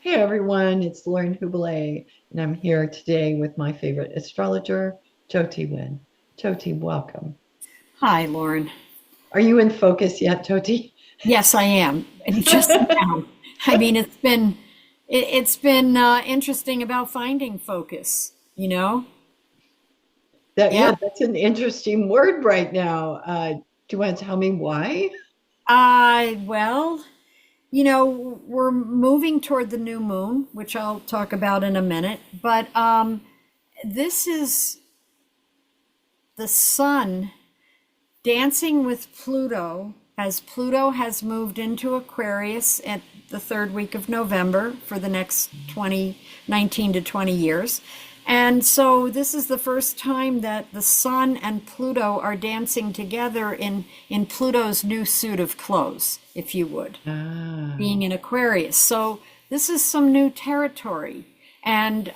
Hey everyone, it's Lauren Hubele, and I'm here today with my favorite astrologer, Jyoti Wind. Jyoti, welcome. Hi, Lauren. Are you in focus yet, Jyoti? Yes, I am. And just now. I mean, it's been interesting about finding focus, you know? Yeah, Yeah. that's an interesting word right now. Do you want to tell me why? Well, we're moving toward the new moon, which I'll talk about in a minute, but this is the sun dancing with Pluto as Pluto has moved into Aquarius at the third week of November for the next 19 to 20 years. And so this is the first time that the sun and Pluto are dancing together in Pluto's new suit of clothes, if you would, Ah, being in Aquarius. So this is some new territory. And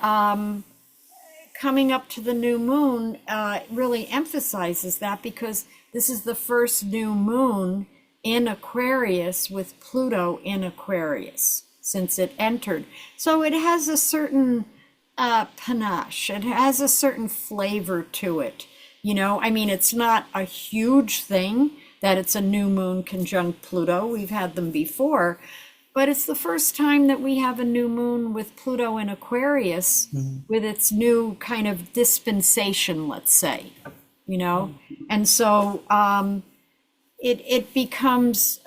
coming up to the new moon really emphasizes that because this is the first new moon in Aquarius with Pluto in Aquarius since it entered. So it has a certain panache, it has a certain flavor to it. I mean, it's not a huge thing that it's a new moon conjunct Pluto. We've had them before, but it's the first time that we have a new moon with Pluto in Aquarius mm, with its new kind of dispensation, let's say, you know? And so it becomes,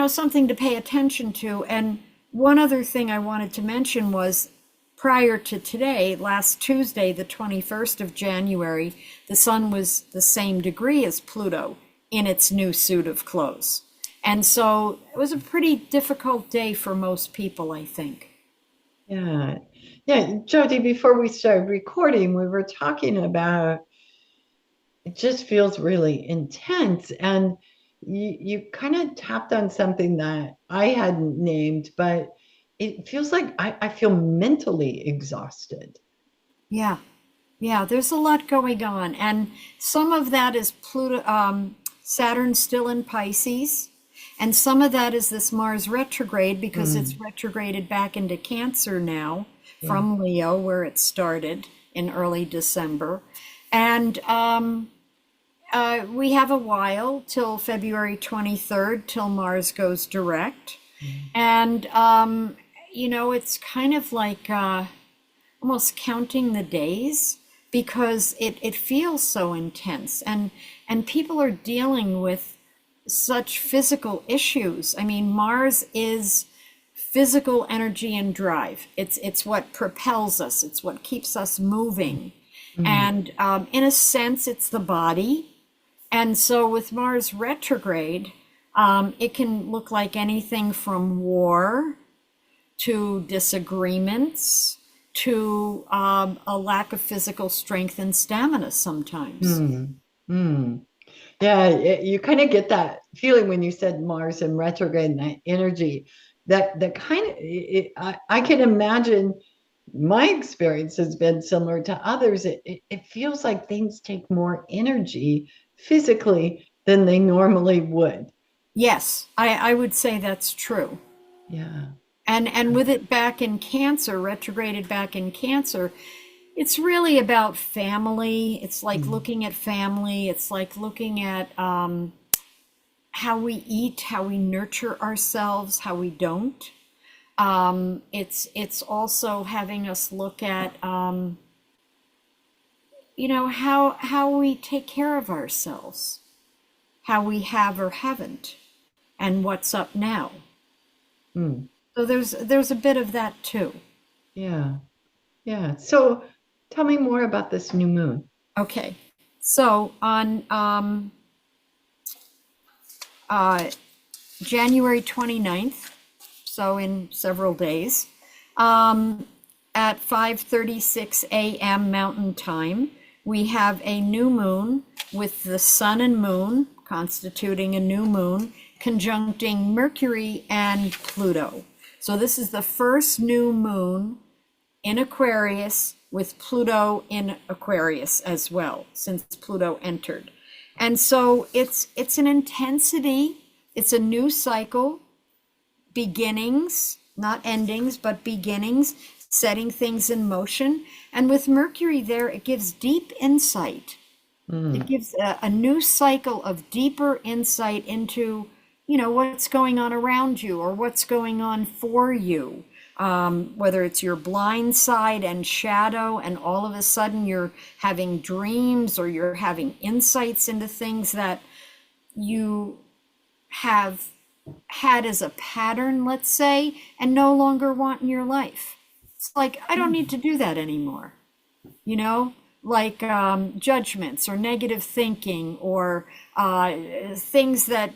something to pay attention to. And one other thing I wanted to mention was prior to today, last Tuesday, the 21st of January, the sun was the same degree as Pluto in its new suit of clothes. And so it was a pretty difficult day for most people, I think. yeah. Yeah, Jyoti, before we started recording, we were talking about it just feels really intense. And you kind of tapped on something that I hadn't named, but it feels like I feel mentally exhausted. Yeah. Yeah, there's a lot going on. And some of that is Pluto, Saturn still in Pisces. And some of that is this Mars retrograde because it's Mm, retrograded back into Cancer now yeah. from Leo, where it started in early December. And we have a while till February 23rd till Mars goes direct. Mm, And, it's kind of like almost counting the days because it feels so intense. And people are dealing with such physical issues. I mean, Mars is physical energy and drive. It's what propels us. It's what keeps us moving. mm, And in a sense, it's the body. And so with Mars retrograde, it can look like anything from war to disagreements to a lack of physical strength and stamina sometimes. mm, mm. Yeah, you kind of get that feeling when you said Mars and retrograde and that energy. That kind of I can imagine my experience has been similar to others. It feels like things take more energy physically than they normally would. Yes, I would say that's true. Yeah. And with it back in Cancer, retrograded back in Cancer, it's really about family. It's like Mm, looking at family. It's like looking at how we eat, how we nurture ourselves, how we don't. It's also having us look at how we take care of ourselves, how we have or haven't, and what's up now. mm, So there's a bit of that too. yeah. Yeah. So tell me more about this new moon. Okay, so on uh, January 29th, so in several days, um, at 5:36 a.m. Mountain Time, we have a new moon with the sun and moon constituting a new moon conjuncting Mercury and Pluto. So this is the first new moon in Aquarius with Pluto in Aquarius as well, since Pluto entered. And so it's an intensity, it's a new cycle, beginnings, not endings, but beginnings, setting things in motion. And with Mercury there, it gives deep insight. It gives a new cycle of deeper insight into, what's going on around you or what's going on for you. Whether it's your blind side and shadow, and all of a sudden you're having dreams or you're having insights into things that you have had as a pattern, let's say, and no longer want in your life. It's like, I don't need to do that anymore. Like judgments or negative thinking or things that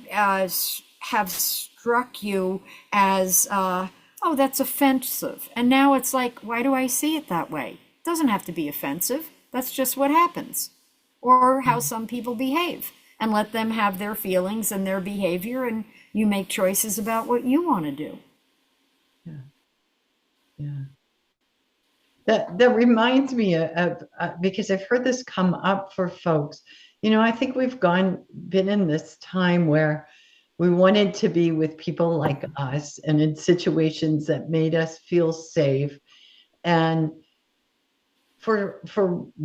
have struck you as, oh, that's offensive. And now it's like, why do I see it that way? It doesn't have to be offensive. That's just what happens. Or how some people behave, and let them have their feelings and their behavior, and you make choices about what you want to do. Yeah. Yeah. That reminds me of because I've heard this come up for folks. I think we've been in this time where we wanted to be with people like us and in situations that made us feel safe. And for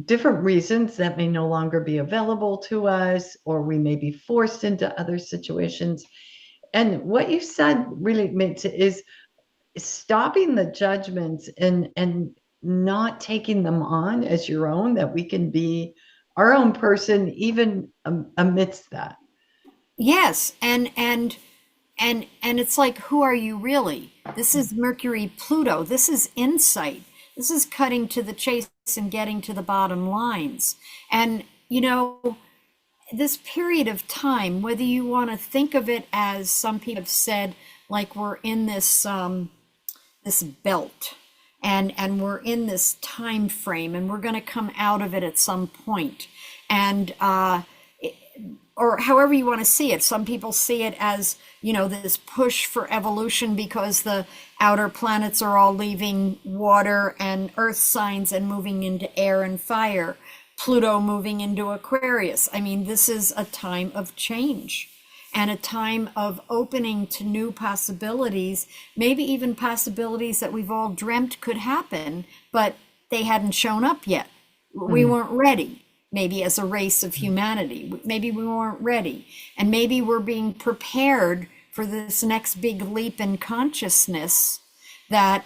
different reasons that may no longer be available to us, or we may be forced into other situations. And what you said really makes it is stopping the judgments and not taking them on as your own, that we can be our own person even amidst that. Yes, and it's like, who are you really? This is Mercury Pluto. This is insight. This is cutting to the chase and getting to the bottom lines. And this period of time, whether you want to think of it as, some people have said, like we're in this this belt, and we're in this time frame, and we're going to come out of it at some point. And or however you want to see it. Some people see it as, this push for evolution because the outer planets are all leaving water and earth signs and moving into air and fire. Pluto moving into Aquarius. I mean, this is a time of change and a time of opening to new possibilities, maybe even possibilities that we've all dreamt could happen, but they hadn't shown up yet. We weren't ready. Maybe as a race of humanity, maybe we weren't ready. And maybe we're being prepared for this next big leap in consciousness that,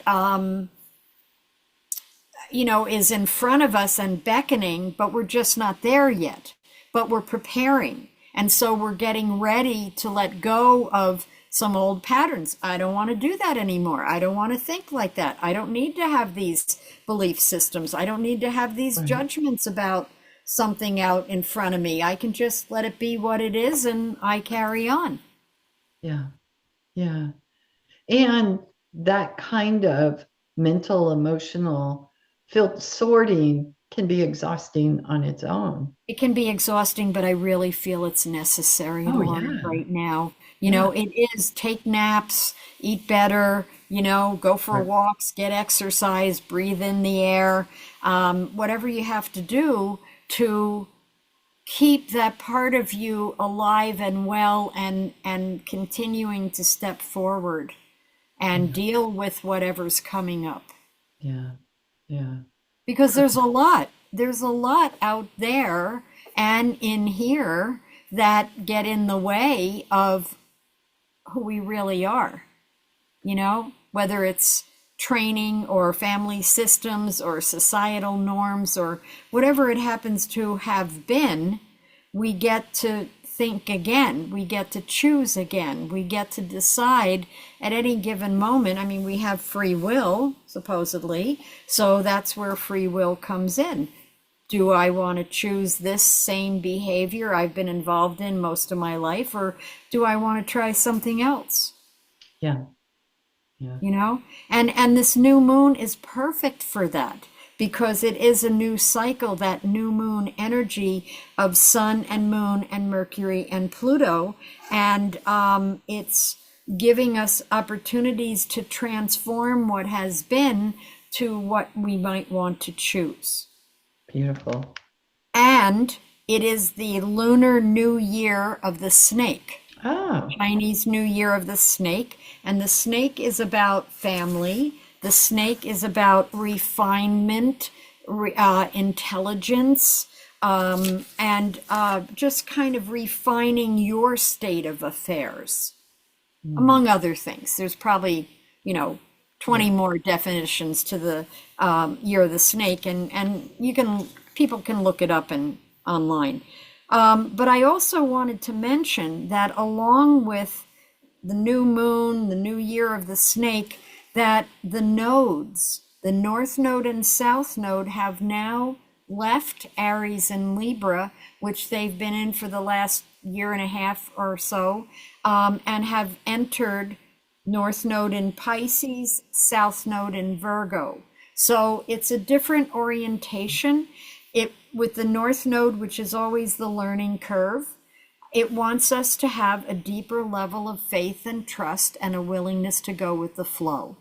is in front of us and beckoning, but we're just not there yet. But we're preparing. And so we're getting ready to let go of some old patterns. I don't want to do that anymore. I don't want to think like that. I don't need to have these belief systems. I don't need to have these judgments about something out in front of me. I can just let it be what it is, and I carry on. Yeah. Yeah. And that kind of mental, emotional field sorting can be exhausting on its own. It can be exhausting, but I really feel it's necessary right now. It is, take naps, eat better, go for walks, get exercise, breathe in the air, whatever you have to do to keep that part of you alive and well, and continuing to step forward and deal with whatever's coming up. Yeah. Yeah. Because there's a lot out there and in here that get in the way of who we really are, whether it's training or family systems or societal norms or whatever it happens to have been. We get to think again. We get to choose again. We get to decide at any given moment. I mean, we have free will, supposedly, so that's where free will comes in. Do I want to choose this same behavior I've been involved in most of my life, or do I want to try something else? Yeah. Yeah. And this new moon is perfect for that, because it is a new cycle, that new moon energy of sun and moon and Mercury and Pluto. And it's giving us opportunities to transform what has been to what we might want to choose. Beautiful. And it is the Lunar New Year of the snake. Oh. Chinese New Year of the snake. And the snake is about family. The snake is about refinement, intelligence, and just kind of refining your state of affairs, Hmm. among other things. There's probably, you know, Yeah. 20 more definitions to the year of the snake, and people can look it up online. But I also wanted to mention that along with the new moon, the new year of the snake, that the nodes, the North Node and South Node, have now left Aries and Libra, which they've been in for the last year and a half or so, and have entered North Node in Pisces, South Node in Virgo. So it's a different orientation. It with the North Node, which is always the learning curve, it wants us to have a deeper level of faith and trust and a willingness to go with the flow.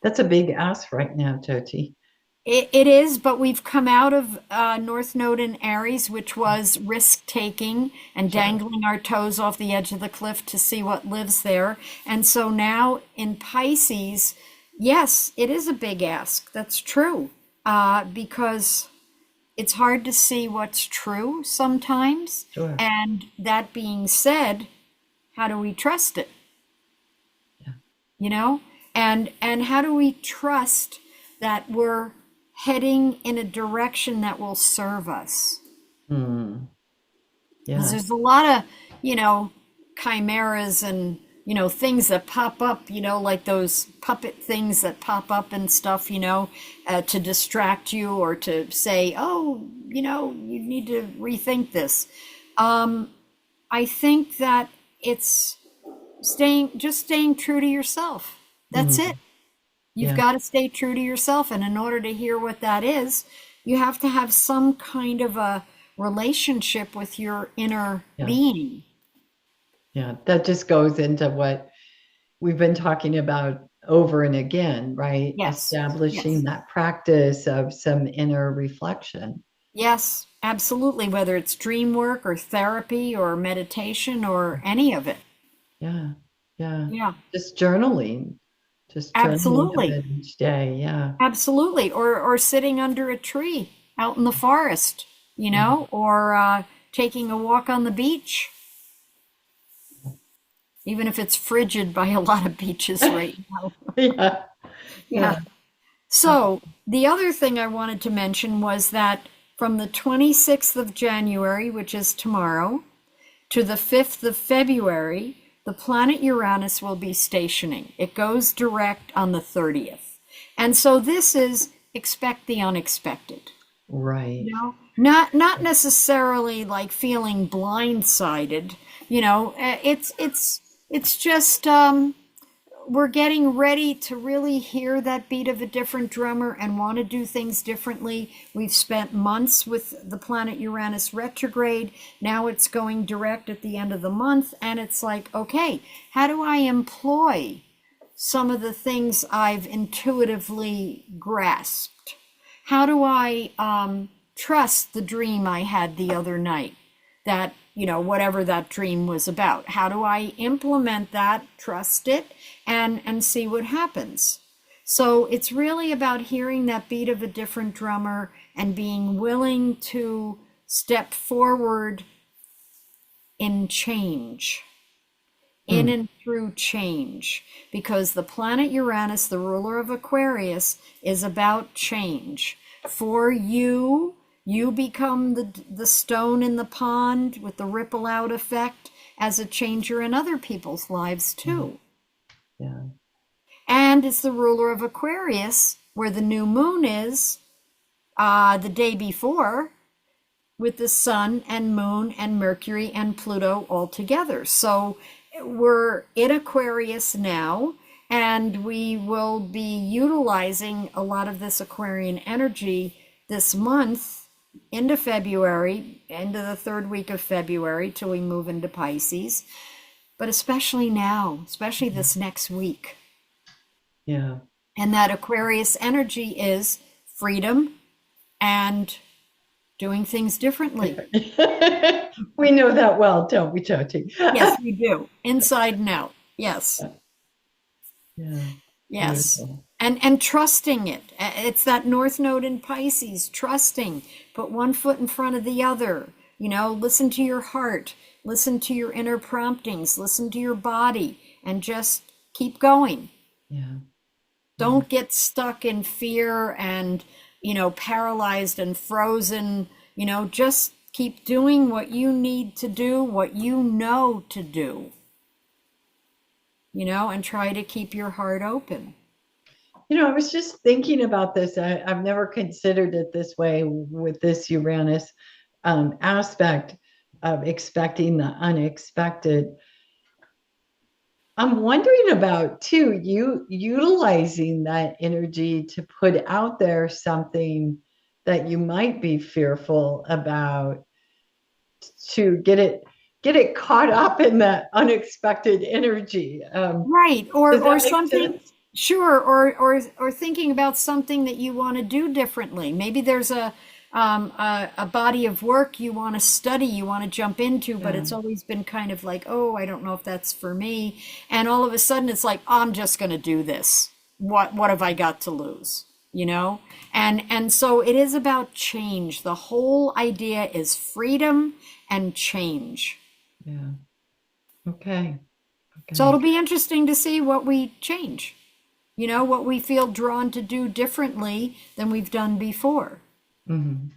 That's a big ask right now, Jyoti. It is, but we've come out of North Node in Aries, which was risk taking and Sure. dangling our toes off the edge of the cliff to see what lives there. And so now in Pisces, yes, it is a big ask. That's true. Because it's hard to see what's true sometimes. Sure. And that being said, how do we trust it? Yeah. You know? And how do we trust that we're heading in a direction that will serve us? Hmm. Because Yeah. there's a lot of, chimeras and, things that pop up, like those puppet things that pop up and stuff, to distract you or to say, oh, you need to rethink this. I think that it's staying true to yourself. That's Hmm. it. You've Yeah. got to stay true to yourself. And in order to hear what that is, you have to have some kind of a relationship with your inner Yeah. being. Yeah. That just goes into what we've been talking about over and again, right? Yes. Establishing Yes. that practice of some inner reflection. Yes, absolutely. Whether it's dream work or therapy or meditation or any of it. Yeah. Yeah. Yeah, Just journaling. Just journaling a absolutely. bit each day. Yeah. Absolutely. Or sitting under a tree out in the forest, Mhm. or taking a walk on the beach, even if it's frigid by a lot of beaches right now. Yeah. Yeah. Yeah. So the other thing I wanted to mention was that from the 26th of January, which is tomorrow, to the 5th of February, the planet Uranus will be stationing. It goes direct on the 30th. And so this is expect the unexpected. Right. Not necessarily like feeling blindsided, it's just we're getting ready to really hear that beat of a different drummer and want to do things differently. We've spent months with the planet Uranus retrograde. Now it's going direct at the end of the month. And it's like, okay, how do I employ some of the things I've intuitively grasped? How do I trust the dream I had the other night? That, whatever that dream was about. How do I implement that, trust it, and see what happens? So it's really about hearing that beat of a different drummer and being willing to step forward in change, in Hmm. and through change, because the planet Uranus, the ruler of Aquarius, is about change. For you, you become the stone in the pond with the ripple out effect as a changer in other people's lives Mhm. too. Yeah. And it's the ruler of Aquarius, where the new moon is the day before, with the sun and moon and Mercury and Pluto all together. So we're in Aquarius now, and we will be utilizing a lot of this Aquarian energy this month into February, into the third week of February, till we move into Pisces. But especially now, especially this next week. Yeah. And that Aquarius energy is freedom and doing things differently. We know that well, don't we, Jyoti? Yes, we do. Inside and out. Yes. Yeah, Yes. beautiful. And trusting it. It's that North Node in Pisces, trusting. Put one foot in front of the other. Listen to your heart, listen to your inner promptings, listen to your body, and just keep going. Yeah, yeah, Don't get stuck in fear and, paralyzed and frozen. Just keep doing what you need to do, what you know to do, and try to keep your heart open. I was just thinking about this. I've never considered it this way with this Uranus aspect of expecting the unexpected. I'm wondering about too, you utilizing that energy to put out there something that you might be fearful about, to get it caught up in that unexpected energy. Right. Or Does or that make something, sense? sure, or thinking about something that you want to do differently. Maybe there's a body of work you want to study, you want to jump into, but Yeah, it's always been kind of like, oh, I don't know if that's for me. And all of a sudden it's like, I'm just going to do this. What have I got to lose? And so it is about change. The whole idea is freedom and change. yeah. Okay, So okay. it'll be interesting to see what we change, what we feel drawn to do differently than we've done before. Mhm.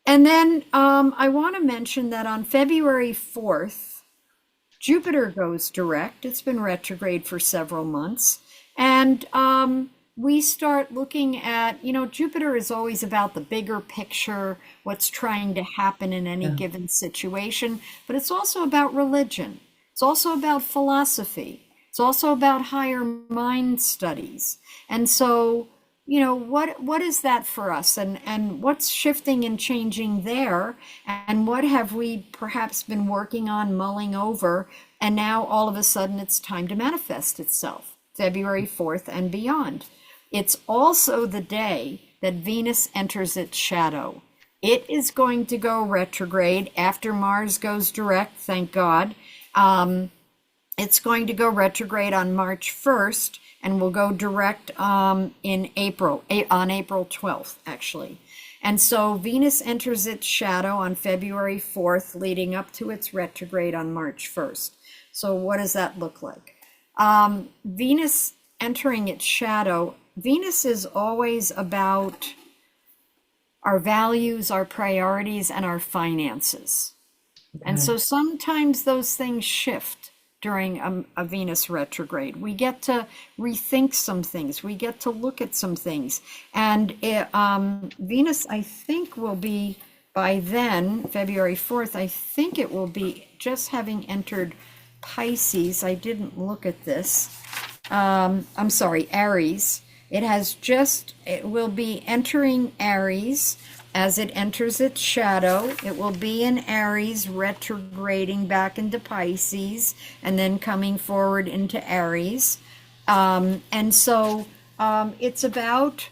And then I want to mention that on February 4th, Jupiter goes direct. It's been retrograde for several months. And we start looking at, Jupiter is always about the bigger picture, what's trying to happen in any Yeah, given situation, but it's also about religion. It's also about philosophy. It's also about higher mind studies. And so, what is that for us, and what's shifting and changing there, and what have we perhaps been working on, mulling over, and now all of a sudden it's time to manifest itself, February 4th and beyond. It's also the day that Venus enters its shadow. It is going to go retrograde after Mars goes direct, thank God. It's going to go retrograde on March 1st and will go direct in April, on April 12th, actually. And so Venus enters its shadow on February 4th, leading up to its retrograde on March 1st. So what does that look like? Venus entering its shadow, Venus is always about our values, our priorities, and our finances. And okay. so sometimes those things shift during a Venus retrograde. We get to rethink some things. We get to look at some things. And Venus, I think, will be by then, February 4th, I think it will be just having entered Pisces. I didn't look at this. I'm sorry, Aries. It will be entering Aries. As it enters its shadow, it will be in Aries, retrograding back into Pisces, and then coming forward into Aries. And so it's about,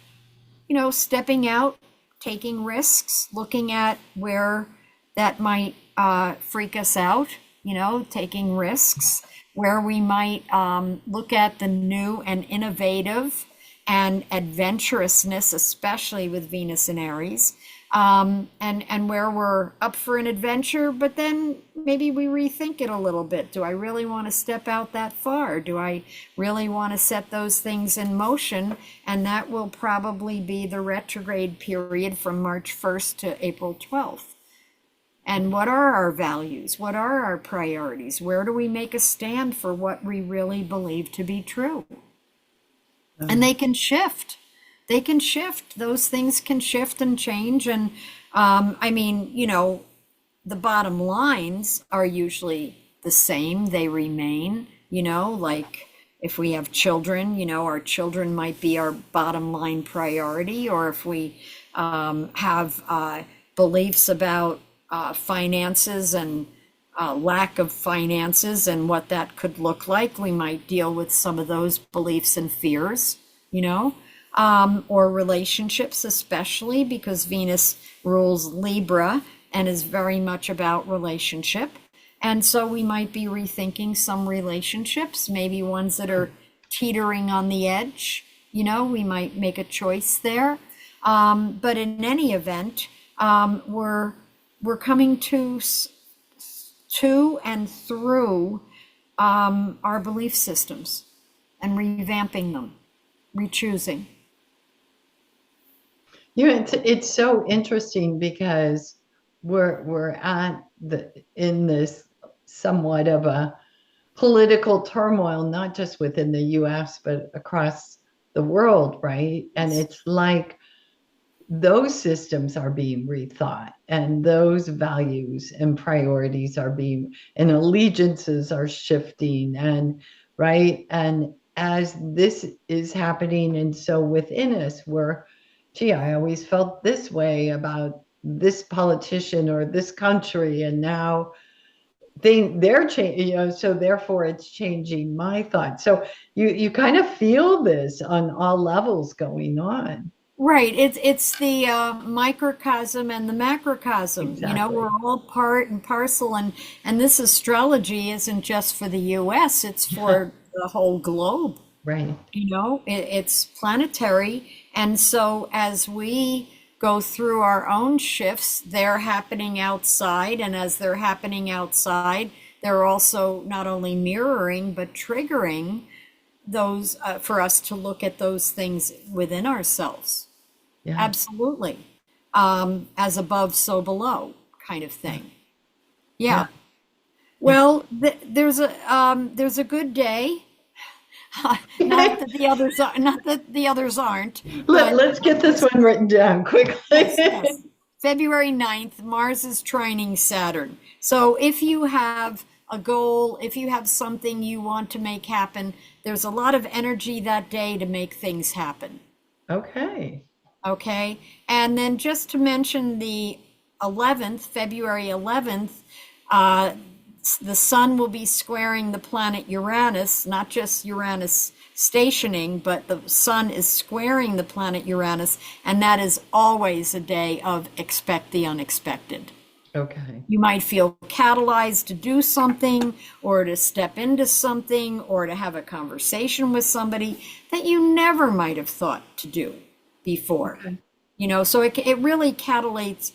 stepping out, taking risks, looking at where that might freak us out, taking risks, where we might look at the new and innovative and adventurousness, especially with Venus in Aries, and where we're up for an adventure, but then maybe we rethink it a little bit. Do I really want to step out that far? Do I really want to set those things in motion? And that will probably be the retrograde period from March 1st to April 12th. And what are our values? What are our priorities? Where do we make a stand for what we really believe to be true? And they can shift. They can shift. Those things can shift and change. And I mean, the bottom lines are usually the same. They remain, like if we have children, our children might be our bottom line priority. Or if we have beliefs about finances and lack of finances and what that could look like, we might deal with some of those beliefs and fears, or relationships, especially because Venus rules Libra, and is very much about relationship. And so we might be rethinking some relationships, maybe ones that are teetering on the edge. We might make a choice there. But in any event, we're coming to and through our belief systems and revamping them, rechoosing. It's so interesting because we're in this somewhat of a political turmoil, not just within the US, but across the world, right? And it's like those systems are being rethought, and those values and priorities and allegiances are shifting, and right. And as this is happening, and so within us, gee, I always felt this way about this politician or this country, and now they're changing, so therefore it's changing my thoughts. So you kind of feel this on all levels going on. Right. It's the microcosm and the macrocosm. Exactly. We're all part and parcel, and this astrology isn't just for the U.S. It's for the whole globe. Right. It's planetary, and so as we go through our own shifts, they're happening outside, and as they're happening outside, they're also not only mirroring but triggering those for us to look at those things within ourselves. Yeah. Absolutely. As above, so below kind of thing. Yeah. Well, there's a good day. Not that the others are, not that the others aren't. Let's get this one written down quickly. Yes. February 9th, Mars is trining Saturn. So if you have a goal, if you have something you want to make happen, there's a lot of energy that day to make things happen. Okay. Okay. And then just to mention the 11th, February 11th, the sun will be squaring the planet Uranus, not just Uranus stationing, but the sun is squaring the planet Uranus. And that is always a day of expect the unexpected. Okay. You might feel catalyzed to do something or to step into something or to have a conversation with somebody that you never might have thought to do before. Okay. So it really catalyzes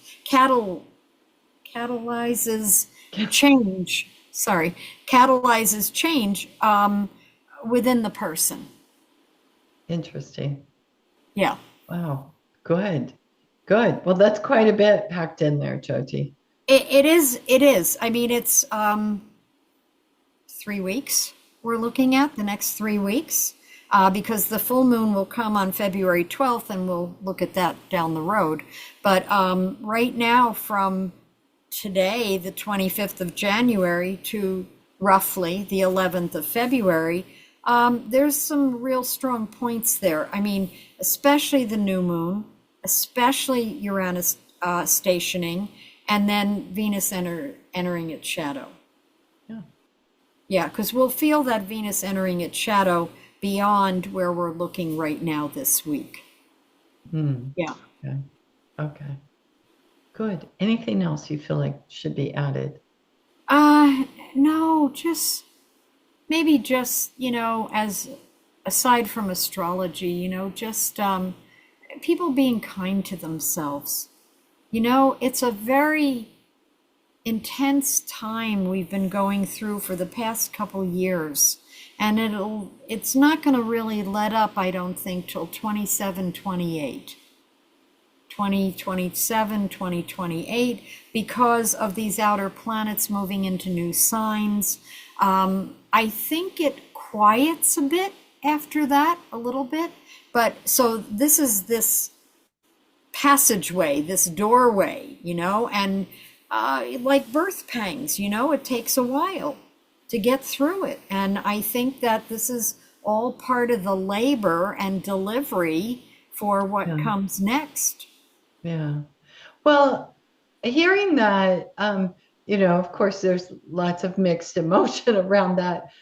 change. Catalyzes change within the person. Interesting. Yeah. Wow. Good. Well, that's quite a bit packed in there, Jyoti. It is. I mean, it's 3 weeks we're looking at, the next 3 weeks. Because the full moon will come on February 12th, and we'll look at that down the road. But right now, from today, the 25th of January, to roughly the 11th of February, there's some real strong points there. I mean, especially the new moon, especially Uranus stationing, and then Venus entering its shadow. Yeah, because we'll feel that Venus entering its shadow beyond where we're looking right now this week. Yeah. Okay. Good. Anything else you feel like should be added? No, maybe just, as aside from astrology, just people being kind to themselves. It's a very intense time we've been going through for the past couple years. And it's not going to really let up, I don't think, till 2027, 2028, because of these outer planets moving into new signs. I think it quiets a bit after that, a little bit. But so this is this passageway, this doorway, and like birth pangs, it takes a while to get through it. And I think that this is all part of the labor and delivery for what comes next. Yeah. Well, hearing that, of course, there's lots of mixed emotion around that,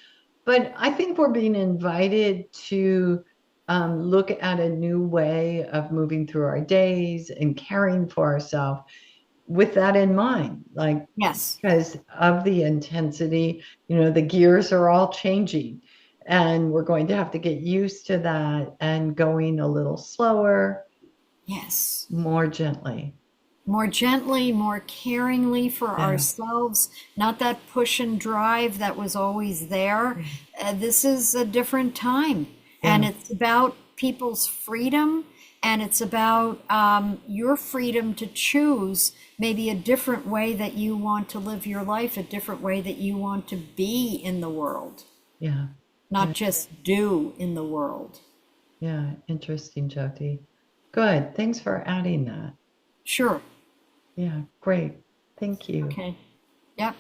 but I think we're being invited to look at a new way of moving through our days and caring for ourselves with that in mind, like Yes. because of the intensity, the gears are all changing, and we're going to have to get used to that and going a little slower, Yes. more gently. More gently, more caringly for Yeah. ourselves, not that push and drive that was always there. This is a different time, and Yeah. it's about people's freedom, and it's about your freedom to choose maybe a different way that you want to live your life, a different way that you want to be in the world, Yeah. not Yeah. just do in the world. Yeah. Interesting, Jyoti. Good. Thanks for adding that. Sure. Yeah. Great. Thank you. Okay. Yep.